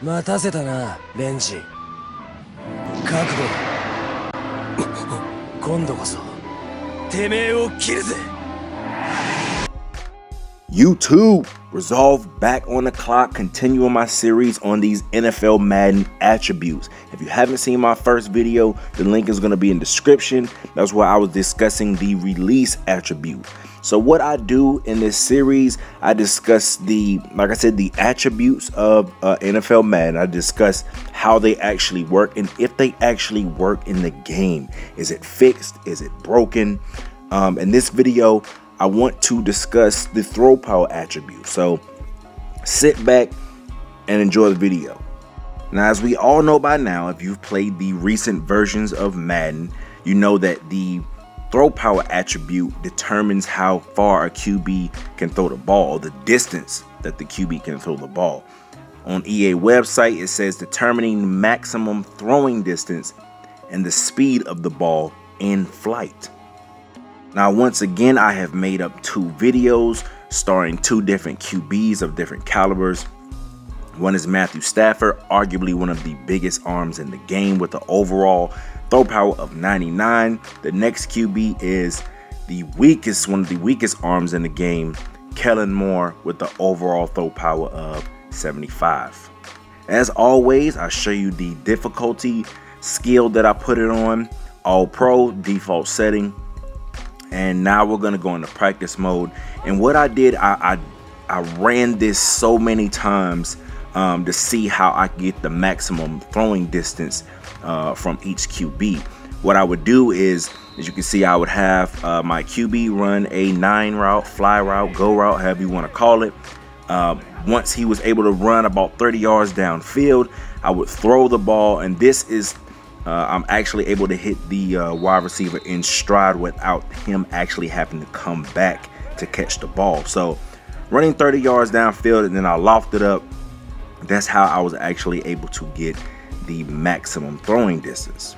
待たせたな、レンジ。覚悟だ。今度こそ、てめえを切るぜ。YouTube, Resolve back on the clock, continuing my series on these NFL Madden attributes. If you haven't seen my first video, the link is going to be in the description. That's where I was discussing the release attribute. So what I do in this series, I discuss like I said, the attributes of NFL Madden. I discuss how they actually work and if they actually work in the game. Is it fixed? Is it broken? In this video, I want to discuss the throw power attribute. So sit back and enjoy the video. Now, as we all know by now, if you've played the recent versions of Madden, you know that the throw power attribute determines how far a QB can throw the ball, or the distance that the QB can throw the ball. On EA website, it says determining maximum throwing distance and the speed of the ball in flight. Now, once again, I have made up 2 videos starring 2 different QBs of different calibers. One is Matthew Stafford, arguably one of the biggest arms in the game with the overall throw power of 99. The next QB is one of the weakest arms in the game, Kellen Moore, with the overall throw power of 75. As always, I show you the difficulty skill that I put it on, All Pro, default setting. And now we're going to go into practice mode. And what I did, I ran this so many times to see how I could get the maximum throwing distance from each QB. What I would do is, as you can see, I would have my QB run a 9 route, fly route, go route, however you want to call it. Once he was able to run about 30 yards downfield, I would throw the ball, and this is I'm actually able to hit the wide receiver in stride without him actually having to come back to catch the ball. So running 30 yards downfield, and then I lofted up. That's how I was actually able to get the maximum throwing distance.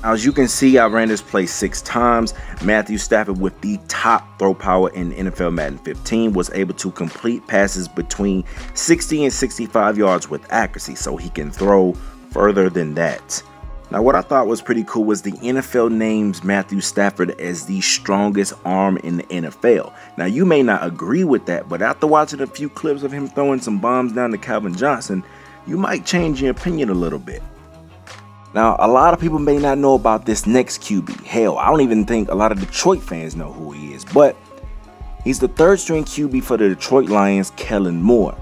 As you can see, I ran this play 6 times. Matthew Stafford, with the top throw power in NFL Madden 15, was able to complete passes between 60 and 65 yards with accuracy, so he can throw further than that. Now, what I thought was pretty cool was the NFL names Matthew Stafford as the strongest arm in the NFL. Now, you may not agree with that, but after watching a few clips of him throwing some bombs down to Calvin Johnson, you might change your opinion a little bit. Now, a lot of people may not know about this next QB. Hell, I don't even think a lot of Detroit fans know who he is, but he's the 3rd string QB for the Detroit Lions, Kellen Moore.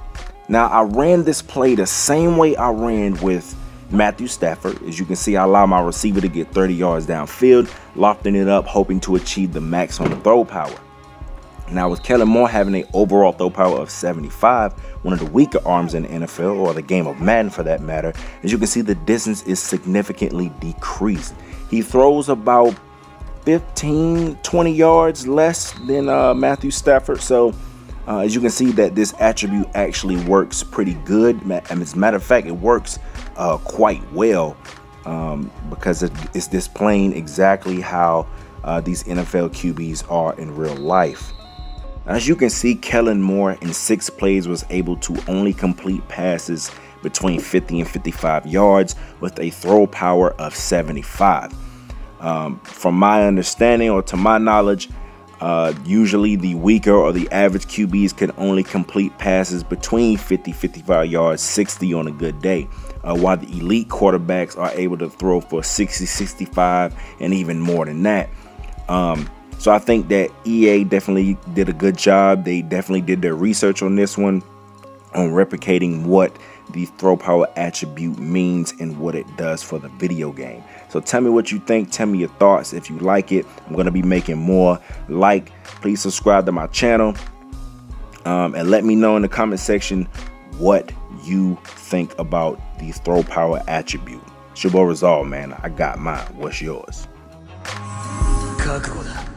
Now, I ran this play the same way I ran with Matthew Stafford. As you can see, I allow my receiver to get 30 yards downfield, lofting it up, hoping to achieve the maximum throw power. Now, with Kellen Moore having an overall throw power of 75, one of the weaker arms in the NFL, or the game of Madden for that matter, as you can see, the distance is significantly decreased. He throws about 15-20 yards less than Matthew Stafford. So as you can see, that this attribute actually works pretty good. As a matter of fact, it works quite well because it's displaying exactly how these NFL QBs are in real life. As you can see, Kellen Moore in 6 plays was able to only complete passes between 50 and 55 yards with a throw power of 75. From my understanding, or to my knowledge, usually the weaker or the average QBs can only complete passes between 50-55 yards, 60 on a good day, while the elite quarterbacks are able to throw for 60-65 and even more than that. So I think that EA definitely did a good job. They definitely did their research on this one, on replicating what the throw power attribute means and what it does for the video game. So tell me what you think. Tell me your thoughts. If you like it, I'm going to be making more. Please subscribe to my channel, and let me know in the comment section what you think about the throw power attribute. It's your boy Resolve, man. I got mine. What's yours? 覚悟だ。